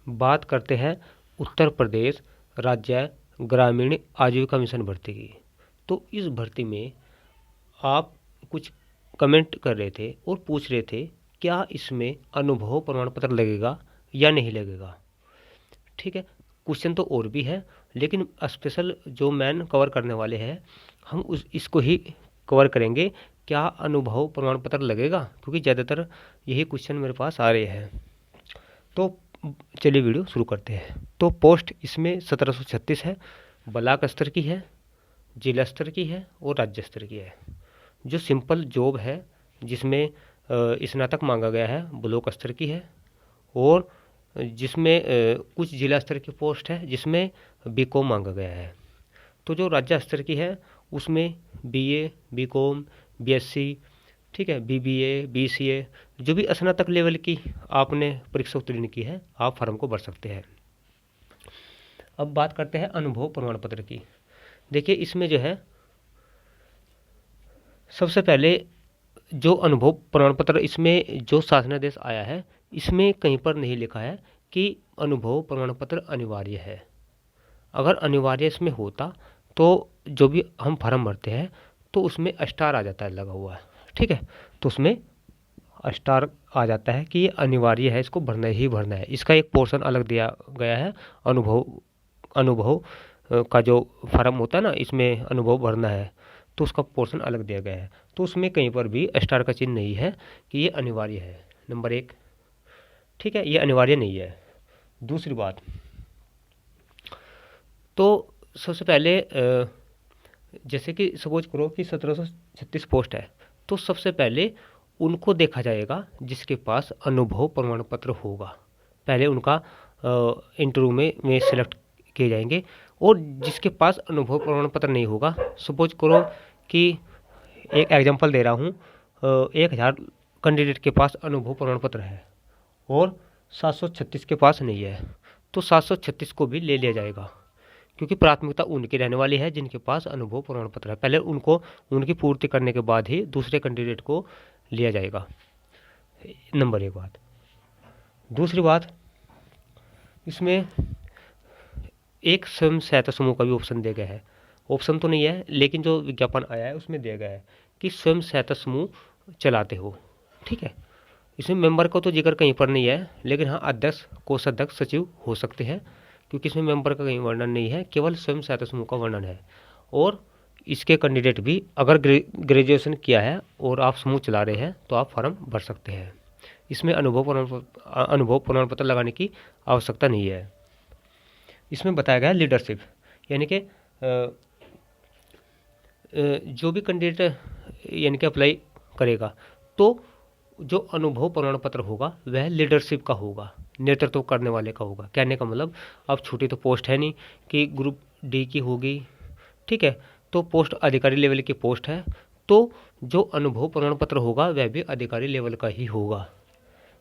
बात करते हैं उत्तर प्रदेश राज्य ग्रामीण आजीविका मिशन भर्ती की। तो इस भर्ती में आप कुछ कमेंट कर रहे थे और पूछ रहे थे क्या इसमें अनुभव प्रमाण पत्र लगेगा या नहीं लगेगा। ठीक है, क्वेश्चन तो और भी है, लेकिन स्पेशल जो मैन कवर करने वाले हैं हम इसको ही कवर करेंगे, क्या अनुभव प्रमाण पत्र लगेगा, क्योंकि ज़्यादातर यही क्वेश्चन मेरे पास आ रहे हैं। तो चलिए वीडियो शुरू करते हैं। तो पोस्ट इसमें 1736 है, ब्लॉक स्तर की है, जिला स्तर की है और राज्य स्तर की है। जो सिंपल जॉब है जिसमें स्नातक मांगा गया है ब्लॉक स्तर की है, और जिसमें कुछ जिला स्तर की पोस्ट है जिसमें बीकॉम मांगा गया है। तो जो राज्य स्तर की है उसमें बीए, बीकॉम, बीएससी, ठीक है, बीबीए, बीसीए, जो भी स्नातक लेवल की आपने परीक्षा उत्तीर्ण की है आप फॉर्म को भर सकते हैं। अब बात करते हैं अनुभव प्रमाण पत्र की। देखिए इसमें जो है सबसे पहले जो अनुभव प्रमाण पत्र, इसमें जो शासनादेश आया है इसमें कहीं पर नहीं लिखा है कि अनुभव प्रमाण पत्र अनिवार्य है। अगर अनिवार्य इसमें होता तो जो भी हम फॉर्म भरते हैं तो उसमें स्टार आ जाता है लगा हुआ है। ठीक है, तो उसमें स्टार आ जाता है कि ये अनिवार्य है, इसको भरना ही भरना है। इसका एक पोर्शन अलग दिया गया है, अनुभव का जो फॉर्म होता है ना, इसमें अनुभव भरना है तो उसका पोर्शन अलग दिया गया है। तो उसमें कहीं पर भी स्टार का चिन्ह नहीं है कि ये अनिवार्य है, नंबर 1। ठीक है, ये अनिवार्य नहीं है। दूसरी बात, तो सबसे पहले जैसे कि सपोज करो कि 1736 पोस्ट है, तो सबसे पहले उनको देखा जाएगा जिसके पास अनुभव प्रमाण पत्र होगा। पहले उनका इंटरव्यू में सिलेक्ट किए जाएंगे, और जिसके पास अनुभव प्रमाण पत्र नहीं होगा, सपोज करो कि एक एग्जांपल दे रहा हूँ, 1000 कैंडिडेट के पास अनुभव प्रमाण पत्र है और 736 के पास नहीं है, तो 736 को भी ले लिया जाएगा, क्योंकि प्राथमिकता उनकी रहने वाली है जिनके पास अनुभव प्रमाण पत्र है। पहले उनको उनकी पूर्ति करने के बाद ही दूसरे कैंडिडेट को लिया जाएगा, नंबर 1 बात। दूसरी बात, इसमें एक स्वयं सहायता समूह का भी ऑप्शन दिया गया है। ऑप्शन तो नहीं है, लेकिन जो विज्ञापन आया है उसमें दिया गया है कि स्वयं सहायता समूह चलाते हो। ठीक है, इसमें मेंबर का तो जिक्र कहीं पर नहीं है, लेकिन हाँ अध्यक्ष, कोषाध्यक्ष, सचिव हो सकते हैं, क्योंकि इसमें मेंबर का कहीं वर्णन नहीं है, केवल स्वयं सहायता समूह का वर्णन है। और इसके कैंडिडेट भी अगर ग्रेजुएशन किया है और आप समूह चला रहे हैं तो आप फॉर्म भर सकते हैं। इसमें अनुभव प्रमाण पत्र लगाने की आवश्यकता नहीं है। इसमें बताया गया लीडरशिप, यानी कि जो भी कैंडिडेट यानी कि अप्लाई करेगा तो जो अनुभव प्रमाण पत्र होगा वह लीडरशिप का होगा, नेतृत्व करने वाले का होगा। कहने का मतलब अब छोटी तो पोस्ट है नहीं कि ग्रुप डी की होगी, ठीक है, तो पोस्ट अधिकारी लेवल की पोस्ट है, तो जो अनुभव प्रमाण पत्र होगा वह भी अधिकारी लेवल का ही होगा।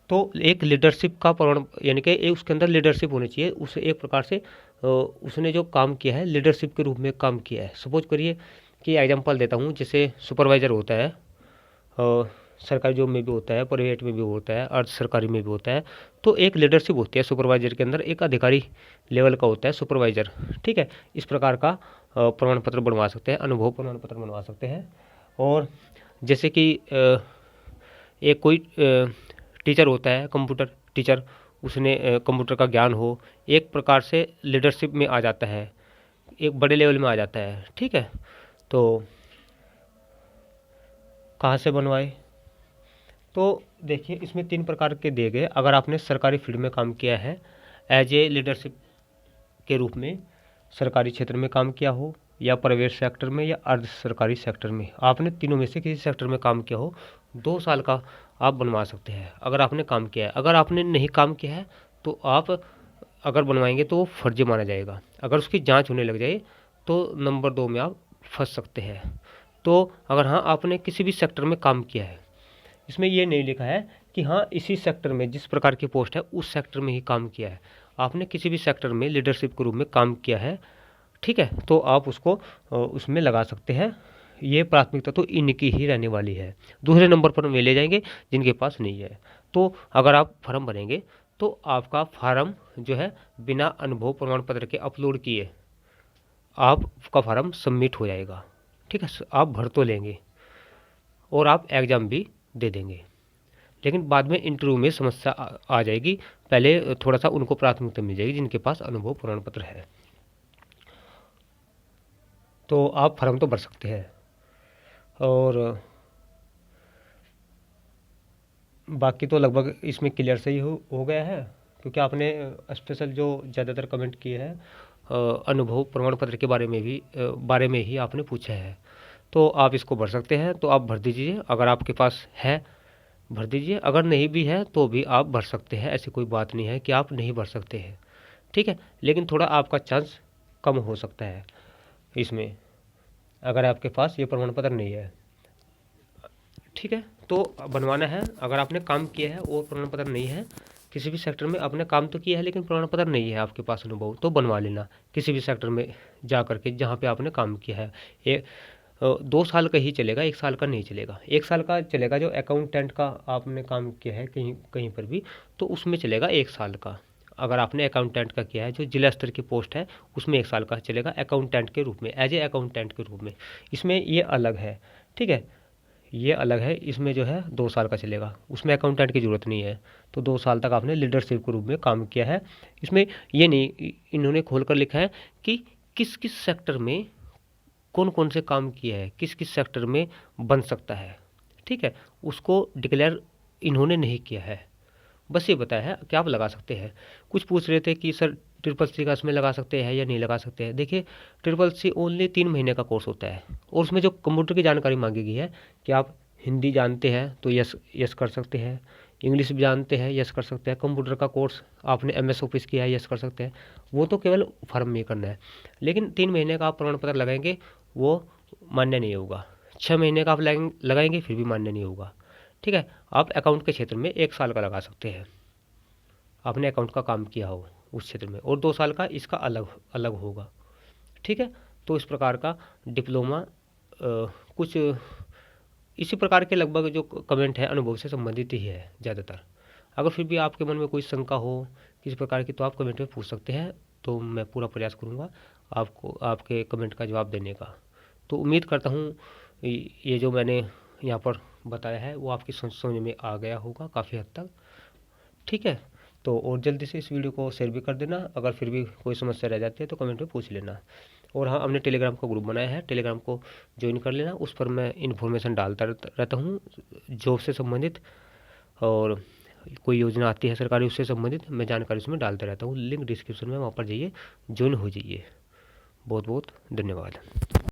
तो एक लीडरशिप का प्रमाण, यानी कि उसके अंदर लीडरशिप होनी चाहिए। उसे एक प्रकार से उसने जो काम किया है लीडरशिप के रूप में काम किया है। सपोज करिए कि एग्जांपल देता हूँ, जैसे सुपरवाइज़र होता है, सरकारी जॉब में भी होता है, प्राइवेट में भी होता है, अर्ध सरकारी में भी होता है, तो एक लीडरशिप होती है सुपरवाइजर के अंदर, एक अधिकारी लेवल का होता है सुपरवाइजर। ठीक है, इस प्रकार का प्रमाण पत्र बनवा सकते हैं, अनुभव प्रमाण पत्र बनवा सकते हैं। और जैसे कि एक कोई टीचर होता है, कंप्यूटर टीचर, उसने कंप्यूटर का ज्ञान हो, एक प्रकार से लीडरशिप में आ जाता है, एक बड़े लेवल में आ जाता है। ठीक है, तो कहाँ से बनवाए, तो देखिए इसमें 3 प्रकार के दिए गए। अगर आपने सरकारी फील्ड में काम किया है एज ए लीडरशिप के रूप में, सरकारी क्षेत्र में काम किया हो, या प्राइवेट सेक्टर में, या अर्ध सरकारी सेक्टर में, आपने तीनों में से किसी सेक्टर में काम किया हो, 2 साल का आप बनवा सकते हैं अगर आपने काम किया है। अगर आपने नहीं काम किया है तो आप अगर बनवाएंगे तो वो फर्जी माना जाएगा। अगर उसकी जांच होने लग जाए तो नंबर 2 में आप फंस सकते हैं। तो अगर हाँ आपने किसी भी सेक्टर में काम किया है, इसमें ये नहीं लिखा है कि हाँ इसी सेक्टर में जिस प्रकार की पोस्ट है उस सेक्टर में ही काम किया है, आपने किसी भी सेक्टर में लीडरशिप के रूप में काम किया है, ठीक है, तो आप उसको उसमें लगा सकते हैं। ये प्राथमिकता तो इनकी ही रहने वाली है। दूसरे नंबर पर वे ले जाएंगे जिनके पास नहीं है। तो अगर आप फॉर्म भरेंगे तो आपका फार्म जो है बिना अनुभव प्रमाण पत्र के अपलोड किए आपका फार्म सबमिट हो जाएगा। ठीक है, आप भर तो लेंगे और आप एग्ज़ाम भी दे देंगे, लेकिन बाद में इंटरव्यू में समस्या आ जाएगी। पहले थोड़ा सा उनको प्राथमिकता मिल जाएगी जिनके पास अनुभव प्रमाण पत्र है। तो आप फार्म तो भर सकते हैं। और बाकी तो लगभग इसमें क्लियर से ही हो गया है, क्योंकि आपने स्पेशल जो ज़्यादातर कमेंट किए हैं अनुभव प्रमाण पत्र के बारे में ही आपने पूछा है। तो आप इसको भर सकते हैं, तो आप भर दीजिए। अगर आपके पास है भर दीजिए, अगर नहीं भी है तो भी आप भर सकते हैं। ऐसी कोई बात नहीं है कि आप नहीं भर सकते हैं। ठीक है, लेकिन थोड़ा आपका चांस कम हो सकता है इसमें, अगर आपके पास ये प्रमाण पत्र नहीं है। ठीक है, तो बनवाना है। अगर आपने काम किया है और प्रमाण पत्र नहीं है, किसी भी सेक्टर में आपने काम तो किया है लेकिन प्रमाण पत्र नहीं है आपके पास अनुभव, तो बनवा लेना किसी भी सेक्टर में जा करके जहाँ पे आपने काम किया है। 2 साल का ही चलेगा, 1 साल का नहीं चलेगा। 1 साल का चलेगा जो अकाउंटेंट का आपने काम किया है कहीं कहीं पर भी, तो उसमें चलेगा 1 साल का। अगर आपने अकाउंटेंट का किया है जो जिला स्तर की पोस्ट है, उसमें 1 साल का चलेगा अकाउंटेंट के रूप में, एज ए अकाउंटेंट के रूप में। इसमें ये अलग है। ठीक है, ये अलग है। इसमें जो है 2 साल का चलेगा, उसमें अकाउंटेंट की ज़रूरत नहीं है। तो 2 साल तक आपने लीडरशिप के रूप में काम किया है। इसमें ये नहीं इन्होंने खोल कर लिखा है कि किस किस सेक्टर में कौन कौन से काम किया है, किस किस सेक्टर में बन सकता है। ठीक है, उसको डिक्लेयर इन्होंने नहीं किया है, बस ये बताया है कि आप लगा सकते हैं। कुछ पूछ रहे थे कि सर CCC का इसमें लगा सकते हैं या नहीं लगा सकते हैं। देखिए, CCC ओनली 3 महीने का कोर्स होता है, और उसमें जो कंप्यूटर की जानकारी मांगी गई है कि आप हिंदी जानते हैं तो यस यस कर सकते हैं, इंग्लिश भी जानते हैं यस कर सकते हैं, कंप्यूटर का कोर्स आपने MS ऑफिस किया है यस कर सकते हैं। वो तो केवल फर्म में करना है। लेकिन 3 महीने का आप प्रमाण पत्र लगाएंगे वो मान्य नहीं होगा। 6 महीने का आप लगाएंगे फिर भी मान्य नहीं होगा। ठीक है, आप अकाउंट के क्षेत्र में 1 साल का लगा सकते हैं, आपने अकाउंट का काम किया हो उस क्षेत्र में, और 2 साल का इसका अलग अलग होगा। ठीक है, तो इस प्रकार का डिप्लोमा कुछ इसी प्रकार के लगभग जो कमेंट है अनुभव से संबंधित ही है ज़्यादातर। अगर फिर भी आपके मन में कोई शंका हो किसी प्रकार की, तो आप कमेंट में पूछ सकते हैं, तो मैं पूरा प्रयास करूँगा आपको आपके कमेंट का जवाब देने का। तो उम्मीद करता हूँ ये जो मैंने यहाँ पर बताया है वो आपकी समझ में आ गया होगा काफ़ी हद तक। ठीक है, तो और जल्दी से इस वीडियो को शेयर भी कर देना। अगर फिर भी कोई समस्या रह जाती है तो कमेंट में पूछ लेना। और हाँ, हमने टेलीग्राम का ग्रुप बनाया है, टेलीग्राम को ज्वाइन कर लेना। उस पर मैं इन्फॉर्मेशन डालता रहता हूँ जॉब से संबंधित, और कोई योजना आती है सरकारी उससे संबंधित मैं जानकारी उसमें डालता रहता हूँ। लिंक डिस्क्रिप्शन में, वहाँ पर जाइए, ज्वाइन हो जाइए। बहुत बहुत धन्यवाद।